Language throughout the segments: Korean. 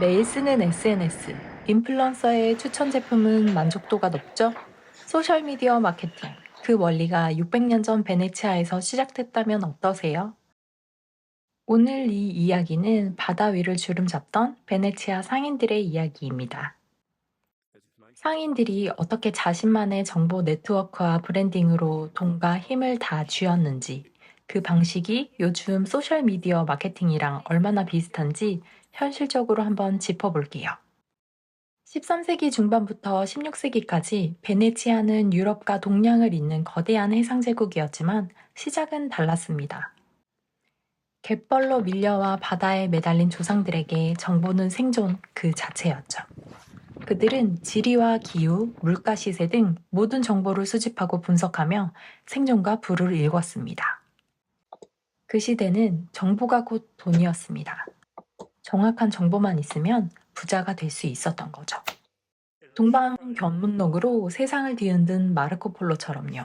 매일 쓰는 SNS, 인플루언서의 추천 제품은 만족도가 높죠? 소셜미디어 마케팅, 그 원리가 600년 전 베네치아에서 시작됐다면 어떠세요? 오늘 이 이야기는 바다 위를 주름 잡던 베네치아 상인들의 이야기입니다. 상인들이 어떻게 자신만의 정보 네트워크와 브랜딩으로 돈과 힘을 다 쥐었는지, 그 방식이 요즘 소셜미디어 마케팅이랑 얼마나 비슷한지 현실적으로 한번 짚어볼게요. 13세기 중반부터 16세기까지 베네치아는 유럽과 동양을 잇는 거대한 해상제국이었지만 시작은 달랐습니다. 갯벌로 밀려와 바다에 매달린 조상들에게 정보는 생존 그 자체였죠. 그들은 지리와 기후, 물가 시세 등 모든 정보를 수집하고 분석하며 생존과 부를 일궜습니다. 그 시대는 정보가 곧 돈이었습니다. 정확한 정보만 있으면 부자가 될 수 있었던 거죠. 동방견문록으로 세상을 뒤흔든 마르코 폴로처럼요.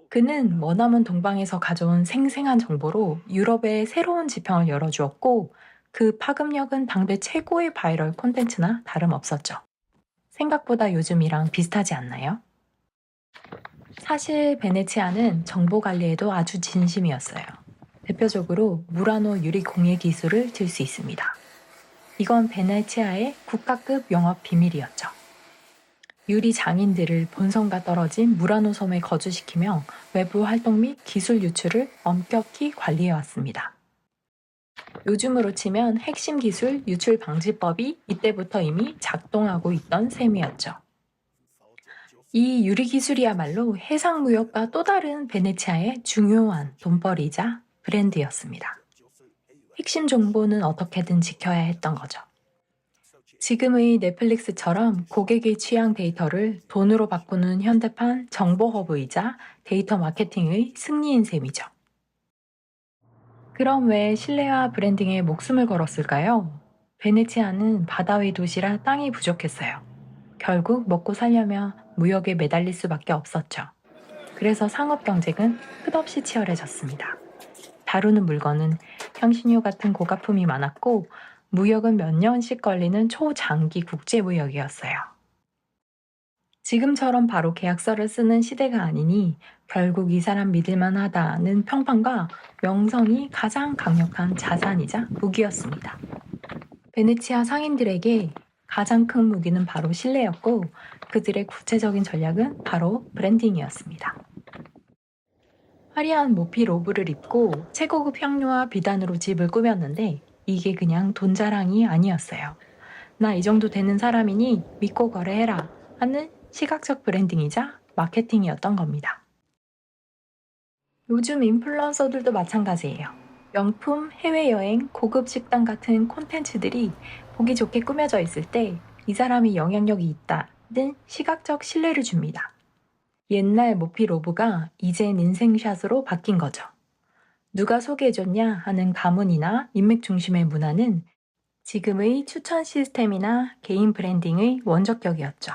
그는 머나먼 동방에서 가져온 생생한 정보로 유럽의 새로운 지평을 열어주었고 그 파급력은 당대 최고의 바이럴 콘텐츠나 다름없었죠. 생각보다 요즘이랑 비슷하지 않나요? 사실 베네치아는 정보 관리에도 아주 진심이었어요. 대표적으로 무라노 유리 공예 기술을 들 수 있습니다. 이건 베네치아의 국가급 영업 비밀이었죠. 유리 장인들을 본성과 떨어진 무라노 섬에 거주시키며 외부 활동 및 기술 유출을 엄격히 관리해왔습니다. 요즘으로 치면 핵심 기술 유출 방지법이 이때부터 이미 작동하고 있던 셈이었죠. 이 유리 기술이야말로 해상 무역과 또 다른 베네치아의 중요한 돈벌이자 브랜드였습니다. 핵심 정보는 어떻게든 지켜야 했던 거죠. 지금의 넷플릭스처럼 고객의 취향 데이터를 돈으로 바꾸는 현대판 정보 허브이자 데이터 마케팅의 승리인 셈이죠. 그럼 왜 신뢰와 브랜딩에 목숨을 걸었을까요? 베네치아는 바다 위 도시라 땅이 부족했어요. 결국 먹고 살려면 무역에 매달릴 수밖에 없었죠. 그래서 상업 경쟁은 끝없이 치열해졌습니다. 다루는 물건은 향신료 같은 고가품이 많았고 무역은 몇 년씩 걸리는 초장기 국제무역이었어요. 지금처럼 바로 계약서를 쓰는 시대가 아니니 결국 이 사람 믿을만 하다는 평판과 명성이 가장 강력한 자산이자 무기였습니다. 베네치아 상인들에게 가장 큰 무기는 바로 신뢰였고 그들의 구체적인 전략은 바로 브랜딩이었습니다. 화려한 모피 로브를 입고 최고급 향료와 비단으로 집을 꾸몄는데 이게 그냥 돈 자랑이 아니었어요. 나 이 정도 되는 사람이니 믿고 거래해라 하는 시각적 브랜딩이자 마케팅이었던 겁니다. 요즘 인플루언서들도 마찬가지예요. 명품, 해외여행, 고급 식당 같은 콘텐츠들이 보기 좋게 꾸며져 있을 때 이 사람이 영향력이 있다는 시각적 신뢰를 줍니다. 옛날 모피 로브가 이젠 인생샷으로 바뀐 거죠. 누가 소개해줬냐 하는 가문이나 인맥 중심의 문화는 지금의 추천 시스템이나 개인 브랜딩의 원적격이었죠.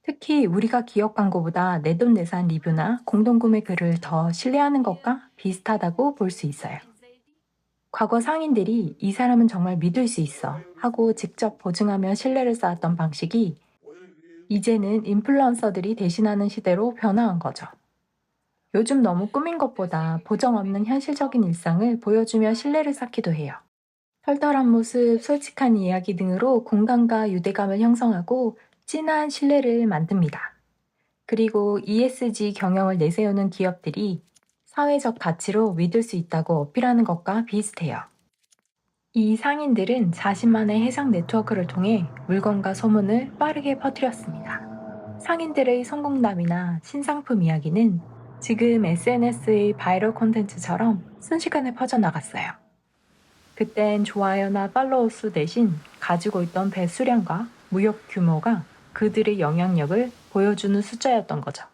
특히 우리가 기업 광고보다 내돈내산 리뷰나 공동구매 글을 더 신뢰하는 것과 비슷하다고 볼 수 있어요. 과거 상인들이 이 사람은 정말 믿을 수 있어 하고 직접 보증하며 신뢰를 쌓았던 방식이 이제는 인플루언서들이 대신하는 시대로 변화한 거죠. 요즘 너무 꾸민 것보다 보정 없는 현실적인 일상을 보여주며 신뢰를 쌓기도 해요. 털털한 모습, 솔직한 이야기 등으로 공감과 유대감을 형성하고 진한 신뢰를 만듭니다. 그리고 ESG 경영을 내세우는 기업들이 사회적 가치로 믿을 수 있다고 어필하는 것과 비슷해요. 이 상인들은 자신만의 해상 네트워크를 통해 물건과 소문을 빠르게 퍼뜨렸습니다. 상인들의 성공담이나 신상품 이야기는 지금 SNS의 바이럴 콘텐츠처럼 순식간에 퍼져나갔어요. 그땐 좋아요나 팔로워 수 대신 가지고 있던 배수량과 무역 규모가 그들의 영향력을 보여주는 숫자였던 거죠.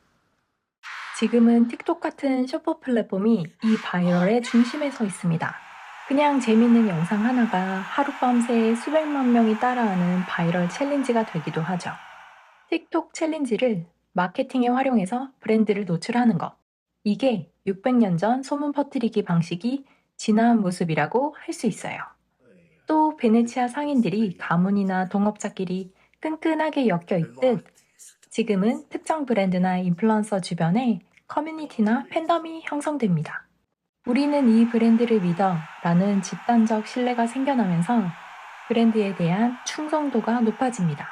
지금은 틱톡 같은 쇼퍼 플랫폼이 이 바이럴의 중심에 서 있습니다. 그냥 재밌는 영상 하나가 하룻밤새 수백만 명이 따라하는 바이럴 챌린지가 되기도 하죠. 틱톡 챌린지를 마케팅에 활용해서 브랜드를 노출하는 것. 이게 600년 전 소문 퍼뜨리기 방식이 진화한 모습이라고 할 수 있어요. 또 베네치아 상인들이 가문이나 동업자끼리 끈끈하게 엮여 있듯 지금은 특정 브랜드나 인플루언서 주변에 커뮤니티나 팬덤이 형성됩니다. 우리는 이 브랜드를 믿어 라는 집단적 신뢰가 생겨나면서 브랜드에 대한 충성도가 높아집니다.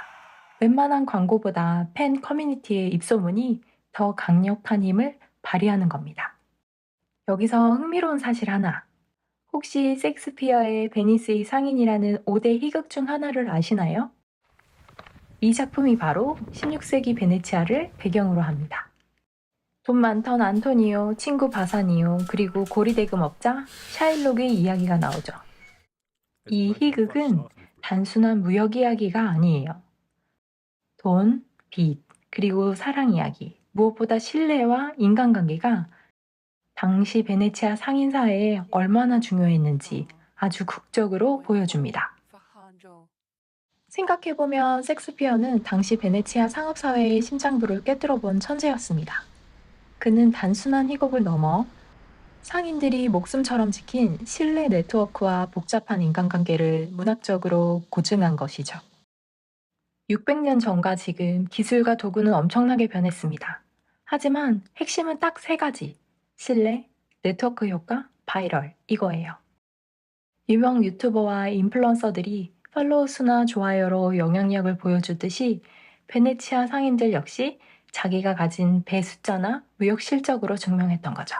웬만한 광고보다 팬 커뮤니티의 입소문이 더 강력한 힘을 발휘하는 겁니다. 여기서 흥미로운 사실 하나. 혹시 섹스피어의 베니스의 상인이라는 5대 희극 중 하나를 아시나요? 이 작품이 바로 16세기 베네치아를 배경으로 합니다. 돈 많던 안토니오, 친구 바사니오, 그리고 고리대금업자 샤일록의 이야기가 나오죠. 이 희극은 단순한 무역 이야기가 아니에요. 돈, 빚, 그리고 사랑 이야기, 무엇보다 신뢰와 인간관계가 당시 베네치아 상인사회에 얼마나 중요했는지 아주 극적으로 보여줍니다. 생각해보면 섹스피어는 당시 베네치아 상업사회의 심장부를 꿰뚫어본 천재였습니다. 그는 단순한 희곡을 넘어 상인들이 목숨처럼 지킨 신뢰 네트워크와 복잡한 인간관계를 문학적으로 고증한 것이죠. 600년 전과 지금 기술과 도구는 엄청나게 변했습니다. 하지만 핵심은 딱 세 가지. 신뢰, 네트워크 효과, 바이럴, 이거예요. 유명 유튜버와 인플루언서들이 팔로우 수나 좋아요로 영향력을 보여주듯이 베네치아 상인들 역시 자기가 가진 배 숫자나 무역 실적으로 증명했던 거죠.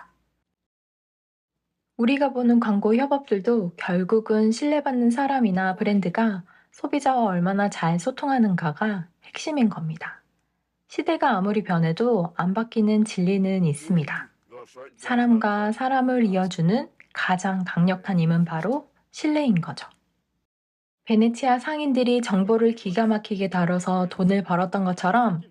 우리가 보는 광고 협업들도 결국은 신뢰받는 사람이나 브랜드가 소비자와 얼마나 잘 소통하는가가 핵심인 겁니다. 시대가 아무리 변해도 안 바뀌는 진리는 있습니다. 사람과 사람을 이어주는 가장 강력한 힘은 바로 신뢰인 거죠. 베네치아 상인들이 정보를 기가 막히게 다뤄서 돈을 벌었던 것처럼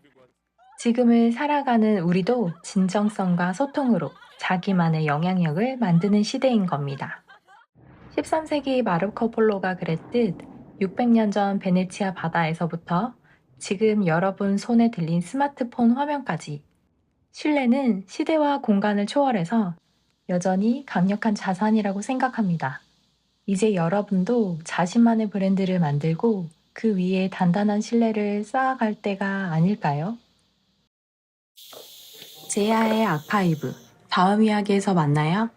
지금을 살아가는 우리도 진정성과 소통으로 자기만의 영향력을 만드는 시대인 겁니다. 13세기 마르코 폴로가 그랬듯 600년 전 베네치아 바다에서부터 지금 여러분 손에 들린 스마트폰 화면까지 신뢰는 시대와 공간을 초월해서 여전히 강력한 자산이라고 생각합니다. 이제 여러분도 자신만의 브랜드를 만들고 그 위에 단단한 신뢰를 쌓아갈 때가 아닐까요? 제야의 아카이브. 다음 이야기에서 만나요.